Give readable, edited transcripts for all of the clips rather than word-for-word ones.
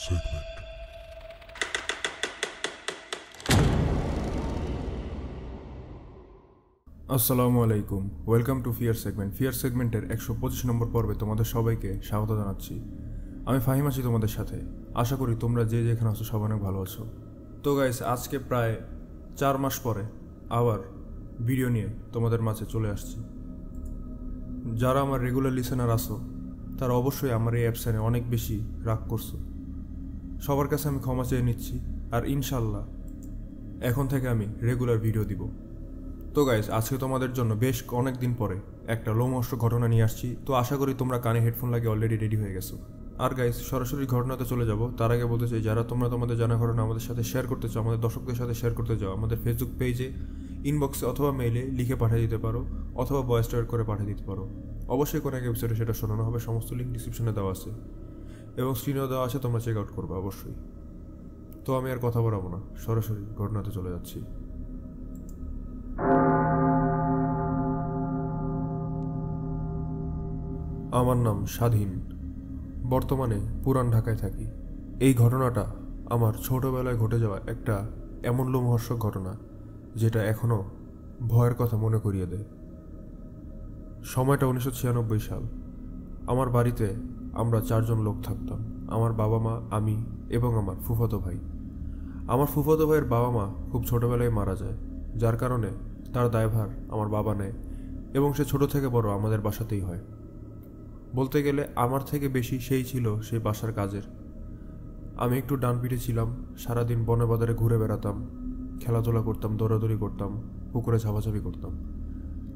segment. আসসালামু আলাইকুম, welcome to fear segment. Fear সেগমেন্টের 125 নম্বর পর্বে তোমাদের সবাইকে স্বাগত জানাচ্ছি। আমি ফাহিম আছি তোমাদের সাথে। আশা করি তোমরা যে যেখানে আছো সবাই অনেক ভালো আছো। তো গাইস, আজকে প্রায় 4 মাস পরে আবার ভিডিও নিয়ে তোমাদের মাঝে চলে আসছি। যারা আমার রেগুলার লিসেনার আছো তারা অবশ্যই আমার এই অ্যাপসেনে অনেক বেশি রাগ করছো। সবার কাছে আমি ক্ষমা চেয়ে নিচ্ছি, আর ইনশাল্লাহ এখন থেকে আমি রেগুলার ভিডিও দিব। তো গাইস, আজকে তোমাদের জন্য বেশ অনেক দিন পরে একটা লোমহর্ষক ঘটনা নিয়ে আসছি। তো আশা করি তোমরা কানে হেডফোন লাগিয়ে অলরেডি রেডি হয়ে গেছো। আর গাইস, সরাসরি ঘটনাতে চলে যাব। তার আগে বলতে চাই, যারা তোমরা তোমাদের জানা ঘটনা আমাদের সাথে শেয়ার করতে চাও, আমাদের দর্শকদের সাথে শেয়ার করতে চাও, আমাদের ফেসবুক পেজে, ইনবক্সে অথবা মেইলে লিখে পাঠিয়ে দিতে পারো, অথবা ভয়েস রেকর্ড করে পাঠিয়ে দিতে পারো। অবশ্যই কোনো এক এপিসোডে সেটা শোনানো হবে। সমস্ত লিঙ্ক ডিসক্রিপশনে দেওয়া আছে এবং স্ক্রিনেও দেওয়া আছে, তোমরা চেক আউট করবে অবশ্যই। তো আমি আর কথা বলাবো না, সরাসরি ঘটনাতে চলে যাচ্ছি। আমার নাম স্বাধীন, বর্তমানে পুরান ঢাকায় থাকি। এই ঘটনাটা আমার ছোটবেলায় ঘটে যাওয়া একটা এমন লোমহর্ষক ঘটনা যেটা এখনও ভয়ের কথা মনে করিয়ে দেয়। সময়টা 1996 সাল। আমার বাড়িতে আমরা 4 জন লোক থাকতাম। আমার বাবা মা, আমি এবং আমার ফুফাতো ভাই। আমার ফুফাতো ভাইয়ের বাবা মা খুব ছোটবেলায় মারা যায়, যার কারণে তার দায়ভার আমার বাবা নেয় এবং সে ছোট থেকে বড় আমাদের বাসাতেই হয়। বলতে গেলে আমার থেকে বেশি সেই ছিল সেই বাসার কাজের। আমি একটু ডানপিটে ছিলাম। সারাদিন বনে বাজারে ঘুরে বেড়াতাম, খেলাধুলা করতাম, দৌড়াদৌড়ি করতাম, পুকুরে ঝাপাঝাপি করতাম।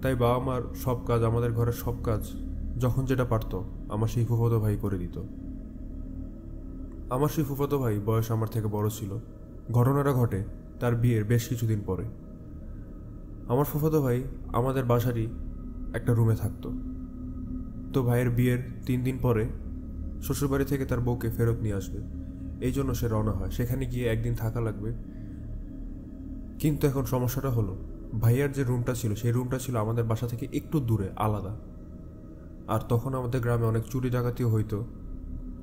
তাই বাবা মার সব কাজ, আমাদের ঘরের সব কাজ যখন যেটা পারত আমার সেই ফুফাতো ভাই করে দিত। আমার সেই ফুফাতো ভাই বয়স আমার থেকে বড় ছিল। ঘটনাটা ঘটে তার বিয়ের বেশ কিছুদিন পরে। আমার ফুফাতো ভাই আমাদের বাসারই একটা রুমে থাকতো। তো ভাইয়ের বিয়ের 3 দিন পরে শ্বশুরবাড়ি থেকে তার বউকে ফেরত নিয়ে আসবে, এই জন্য সে রওনা হয়। সেখানে গিয়ে একদিন থাকা লাগবে। কিন্তু এখন সমস্যাটা হলো, ভাইয়ার যে রুমটা ছিল সেই রুমটা ছিল আমাদের বাসা থেকে একটু দূরে, আলাদা। আর তখন আমাদের গ্রামে অনেক চুরি ডাকাতিও হইতো।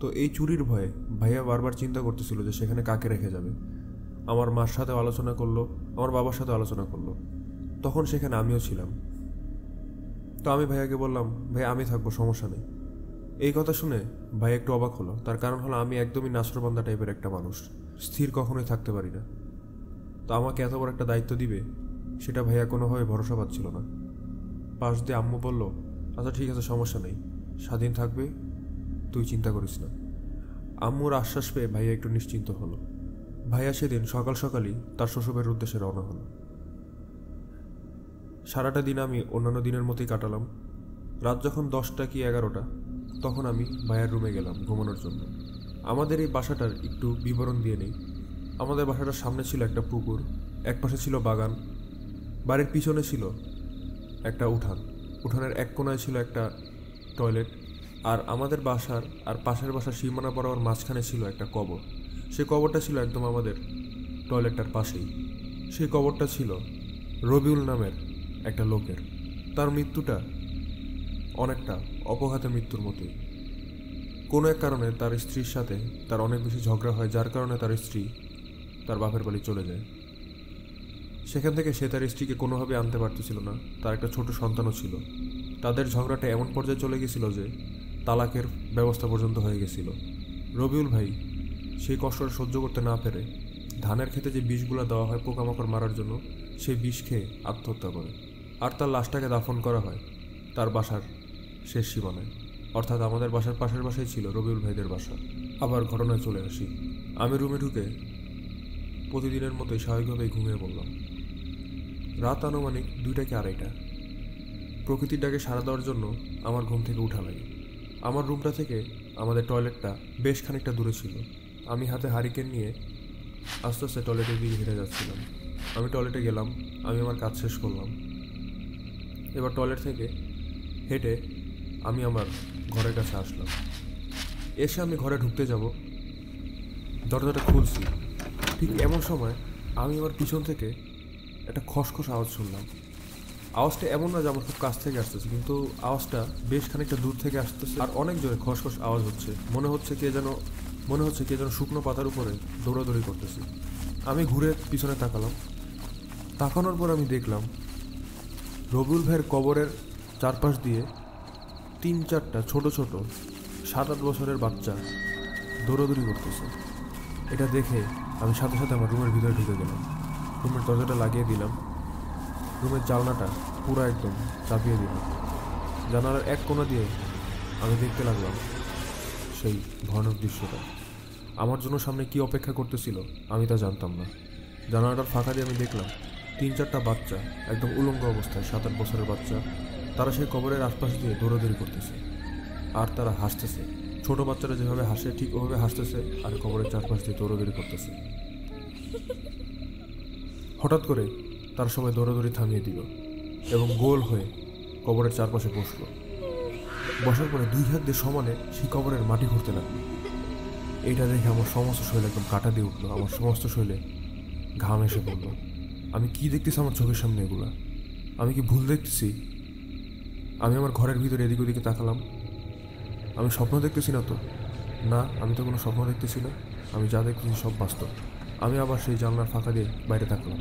তো এই চুরির ভয়ে ভাইয়া বারবার চিন্তা করতেছিল যে সেখানে কাকে রেখে যাবে। আমার মার সাথে আলোচনা করলো, আমার বাবার সাথে আলোচনা করলো। তখন সেখানে আমিও ছিলাম। তো আমি ভাইয়াকে বললাম, ভাই আমি থাকবো, সমস্যা নেই। এই কথা শুনে ভাই একটু অবাক হলো। তার কারণ হলো আমি একদমই নাছোড়বান্দা টাইপের একটা মানুষ, স্থির কখনোই থাকতে পারি না। তো আমাকে এত বড় একটা দায়িত্ব দিবে সেটা ভাইয়া কোনোভাবে ভরসা পাচ্ছিল না। পাশ দিয়ে আম্মু বলল, আচ্ছা ঠিক আছে, সমস্যা নেই, স্বাধীন থাকবে, তুই চিন্তা করিস না। আম্মুর আশ্বাস পেয়ে ভাইয়া একটু নিশ্চিন্ত হলো। ভাইয়া সেদিন সকাল সকালই তার শ্বশুরের উদ্দেশ্যে রওনা হলো। সারাটা দিন আমি অন্যান্য দিনের মতোই কাটালাম। রাত যখন 10টা কি 11টা, তখন আমি ভাইয়ার রুমে গেলাম ঘুমানোর জন্য। আমাদের এই বাসাটার একটু বিবরণ দিয়ে নেই। আমাদের বাসাটার সামনে ছিল একটা পুকুর, এক পাশে ছিল বাগান, বাড়ির পিছনে ছিল একটা উঠান, উঠানের এক কোণায় ছিল একটা টয়লেট, আর আমাদের বাসার আর পাশের বাসার সীমানা বরাবর মাঝখানে ছিল একটা কবর। সেই কবরটা ছিল একদম আমাদের টয়লেটটার পাশেই। সেই কবরটা ছিল রবিউল নামের একটা লোকের। তার মৃত্যুটা অনেকটা অপঘাতে মৃত্যুর মতোই। কোনো এক কারণে তার স্ত্রীর সাথে তার অনেক বেশি ঝগড়া হয়, যার কারণে তার স্ত্রী তার বাপের বাড়ি চলে যায়। সেখান থেকে সে তার স্ত্রীকে কোনোভাবে আনতে পারতেছিল না। তার একটা ছোট সন্তানও ছিল। তাদের ঝগড়াটা এমন পর্যায়ে চলে গেছিল যে তালাকের ব্যবস্থা পর্যন্ত হয়ে গেছিল। রবিউল ভাই সেই কষ্টটা সহ্য করতে না পেরে ধানের ক্ষেতে যে বিষগুলো দেওয়া হয় পোকামাকড় মারার জন্য, সেই বিষ খেয়ে আত্মহত্যা করে। আর তার লাশটাকে দাফন করা হয় তার বাসার শেষ সীমানায়, অর্থাৎ আমাদের বাসার পাশের বাসায় ছিল রবিউল ভাইদের বাসা। আবার ঘটনায় চলে আসি। আমি রুমে ঢুকে প্রতিদিনের মতোই স্বাভাবিকভাবেই ঘুমিয়ে পড়লাম। রাত আনুমানিক 2টা কি 2:30। প্রকৃতির ডাকে সাড়া দেওয়ার জন্য আমার ঘুম থেকে উঠা লাগে। আমার রুমটা থেকে আমাদের টয়লেটটা বেশ খানিকটা দূরে ছিল। আমি হাতে হারিকেন নিয়ে আস্তে আস্তে টয়লেটের দিকে হেঁটে যাচ্ছিলাম। আমি টয়লেটে গেলাম, আমি আমার কাজ শেষ করলাম। এবার টয়লেট থেকে হেঁটে আমি আমার ঘরের কাছে আসলাম। এসে আমি ঘরে ঢুকতে যাব, দরজাটা খুলছি। ঠিক এমন সময় আমি আমার পিছন থেকে একটা খসখস আওয়াজ শুনলাম। আওয়াজটা এমন না যে আমার খুব কাছ থেকে আসতেছে, কিন্তু আওয়াজটা বেশ খানিকটা দূর থেকে আসতেছে, আর অনেক জোরে খসখস আওয়াজ হচ্ছে। মনে হচ্ছে কে যেন মনে হচ্ছে কে যেন শুকনো পাতার উপরে দৌড়াদৌড়ি করতেছে। আমি ঘুরে পিছনে তাকানোর পর আমি দেখলাম রবিউল ভাইয়ের কবরের চারপাশ দিয়ে 3-4টা ছোট ছোট 7-8 বছরের বাচ্চা দৌড়াদৌড়ি করতেছে। এটা দেখে আমি সাথে সাথে আমার রুমের ভিতরে ঢুকে গেলাম। রুমের দরজাটা লাগিয়ে দিলাম, রুমের জানলাটা পুরো একদম চাপিয়ে দিলাম। জানালার এক কোণা দিয়ে আমি দেখতে লাগলাম সেই ভয়ানক দৃশ্যটা। আমার জন্য সামনে কি অপেক্ষা করতেছিল আমি তা জানতাম না। জানালাটার ফাঁকা দিয়ে আমি দেখলাম 3-4টা বাচ্চা একদম উলঙ্গ অবস্থায়, 7-8 বছরের বাচ্চা, তারা সেই কবরের আশপাশ দিয়ে দৌড়াদৌড়ি করতেছে। আর তারা হাসতেছে, ছোট বাচ্চারা যেভাবে হাসে ঠিক ওভাবে হাসতেছে আর কবরের চারপাশ দিয়ে দৌড়াদৌড়ি করতেছে। হঠাৎ করে তারা সবাই দৌড়াদৌড়ি থামিয়ে দিল এবং গোল হয়ে কবরের চারপাশে বসলো। বসার পরে 2 হাত দিয়ে সমানে সেই কবরের মাটি ঘুরতে লাগলো। এইটা দেখে আমার সমস্ত শরীর একদম কাটা দিয়ে উঠলো, আমার সমস্ত শরীরে ঘাম এসে পড়লো। আমি কি দেখতেছি আমার চোখের সামনে? এগুলা আমি কি ভুল দেখতেছি? আমি আমার ঘরের ভিতরে এদিক ওদিকে তাকালাম। আমি স্বপ্ন দেখতেছি না তো? না, আমি তো কোনো স্বপ্ন দেখতেছি না। আমি যা দেখতেছি সব বাস্তব। আমি আবার সেই জানলার ফাঁকা দিয়ে বাইরে তাকালাম।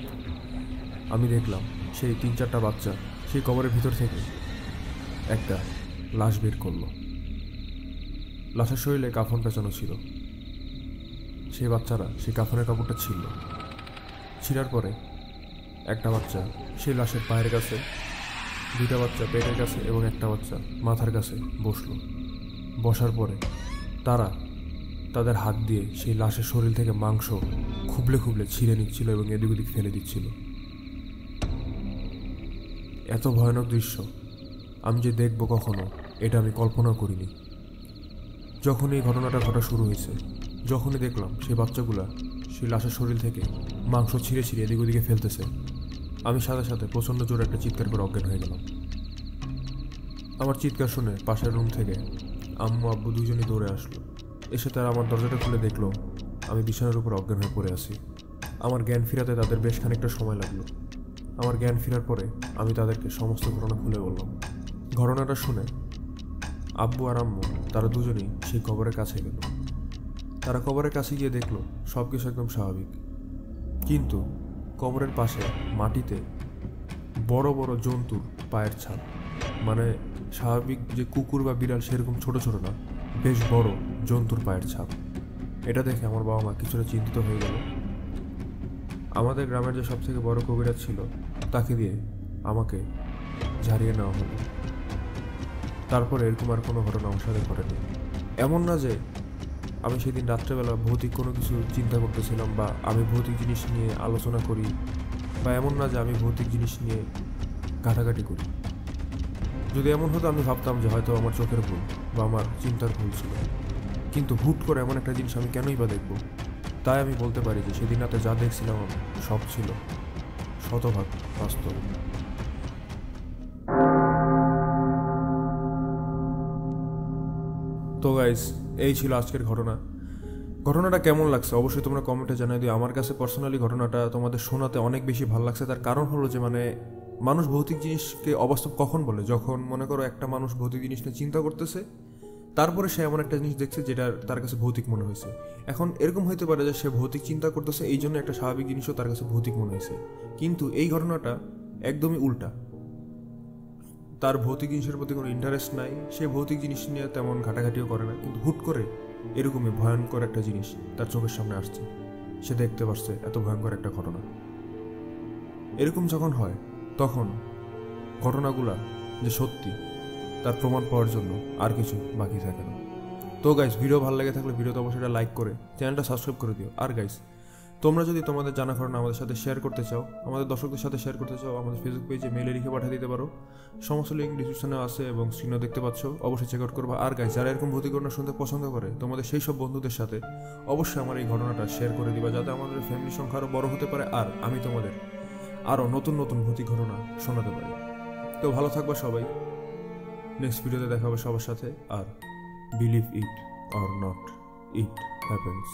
আমি দেখলাম সেই 3-4টা বাচ্চা সেই কবরের ভিতর থেকে একটা লাশ বের করলো। লাশের শরীরে কাফন পেঁচানো ছিল। সেই বাচ্চারা সেই কাফনের কাপড়টা ছিঁড়ার পরে একটা বাচ্চা সেই লাশের পায়ের কাছে, 2টা বাচ্চা পেটের কাছে এবং একটা বাচ্চা মাথার কাছে বসলো। বসার পরে তারা তাদের হাত দিয়ে সেই লাশের শরীর থেকে মাংস খুবলে খুবলে ছিঁড়ে নিচ্ছিল এবং এদিক ওদিক ফেলে দিচ্ছিল। এত ভয়ানক দৃশ্য আমি যে দেখবো কখনো, এটা আমি কল্পনা করিনি। যখন এই ঘটনাটা ঘটা শুরু হয়েছে, যখনই দেখলাম সেই বাচ্চাগুলা সেই লাশের শরীর থেকে মাংস ছিঁড়ে ছিঁড়ে এদিক ওদিকে ফেলতেছে, আমি সাথে সাথে প্রচণ্ড জোরে একটা চিৎকার করে অজ্ঞান হয়ে গেলাম। আমার চিৎকার শুনে পাশের রুম থেকে আম্মু আব্বু 2জনই দৌড়ে আসলো। এসে তারা আমার দরজাটা খুলে দেখলো আমি বিছানার উপর অজ্ঞান হয়ে পড়ে আছি। আমার জ্ঞান ফিরাতে তাদের বেশ খানিকটা সময় লাগলো। আমার জ্ঞান ফেরার পরে আমি তাদেরকে সমস্ত ঘটনা খুলে বললাম। ঘটনাটা শুনে আব্বু আর আম্মু তারা 2জনই সেই কবরের কাছে গেল। তারা কবরের কাছে গিয়ে দেখলো সব কিছু একদম স্বাভাবিক, কিন্তু কবরের পাশে মাটিতে বড় বড় জন্তুর পায়ের ছাপ, মানে স্বাভাবিক যে কুকুর বা বিড়াল সেরকম ছোট ছোট না, বেশ বড় জন্তুর পায়ের ছাপ। এটা দেখে আমার বাবা মা কিছুটা চিন্তিত হয়ে গেল। আমাদের গ্রামের যে সবথেকে বড় কবিরাজ ছিল তাকে দিয়ে আমাকে ঝাড়িয়ে নেওয়া হলো। তারপরে এরকম আর কোনো ঘটনা আমার সাথে ঘটেনি। এমন না যে আমি সেদিন রাত্রেবেলা ভৌতিক কোনো কিছু চিন্তা করতেছিলাম বা আমি ভৌতিক জিনিস নিয়ে আলোচনা করি, বা এমন না যে আমি ভৌতিক জিনিস নিয়ে ঘাটাঘাটি করি। যদি এমন হতো আমি ভাবতাম যে হয়তো আমার চোখের ভুল বা আমার চিন্তার ভুল ছিল, কিন্তু হুট করে এমন একটা জিনিস আমি কেনই বা দেখব? তাই আমি বলতে পারি যে সেদিন রাতে যা দেখছিলাম আমি সব ছিল শতভাগ বাস্তব। তো গাইস, এই ছিল আজকের ঘটনাটা কেমন লাগছে অবশ্যই তোমরা কমেন্টে জানাই দিও। আমার কাছে পার্সোনালি ঘটনাটা তোমাদের শোনাতে অনেক বেশি ভালো লাগছে। তার কারণ হলো যে মানুষ ভৌতিক জিনিসকে অবাস্তব কখন বলে? যখন মনে করো একটা মানুষ ভৌতিক জিনিস নিয়ে চিন্তা করতেছে, তারপরে সে এমন একটা জিনিস দেখছে যেটা তার কাছে ভৌতিক মনে হয়েছে। এখন এরকম হইতে পারে যে সে ভৌতিক চিন্তা করতেছে, এই জন্য একটা স্বাভাবিক জিনিসও তার কাছে ভৌতিক মনে হয়েছে, কিন্তু এই ঘটনাটা একদমই উল্টা। তার ভৌতিক জিনিসের প্রতি কোনো ইন্টারেস্ট নাই, সে ভৌতিক জিনিস নিয়ে তেমন ঘাটাঘাটিও করে না, কিন্তু হুট করে এরকমই ভয়ঙ্কর একটা জিনিস তার চোখের সামনে আসছে, সে দেখতে পাচ্ছে এত ভয়ঙ্কর একটা ঘটনা। এরকম যখন হয় তখন ঘটনাগুলা যে সত্যি তার প্রমাণ পাওয়ার জন্য আর কিছু বাকি থাকে না। তো গাইস, ভিডিও ভালো লেগে থাকলে ভিডিওতে অবশ্যই লাইক করে চ্যানেলটা সাবস্ক্রাইব করে দিও। আর গাইস, তোমরা যদি তোমাদের জানা ঘটনা আমাদের সাথে শেয়ার করতে চাও, আমাদের দর্শকদের সাথে শেয়ার করতে চাও, আমাদের ফেসবুক পেজে মেলে লিখে পাঠিয়ে দিতে পারো। সমস্ত লিঙ্ক ডিসক্রিপশনে আছে এবং স্ক্রিনেও দেখতে পাচ্ছ, অবশ্যই চেক আউট করবা। আর গাইস, যারা এরকম ভৌতিক ঘটনা শুনতে পছন্দ করে তোমাদের সেই সব বন্ধুদের সাথে অবশ্যই আমার এই ঘটনাটা শেয়ার করে দিবা, যাতে আমাদের ফ্যামিলি সংখ্যা আরও বড় হতে পারে আর আমি তোমাদের আরও নতুন নতুন ভৌতিক ঘটনা শোনাতে পারি। তো ভালো থাকবা সবাই, নেক্সট ভিডিওতে দেখা হবে সবার সাথে। আর believe it or not, it happens.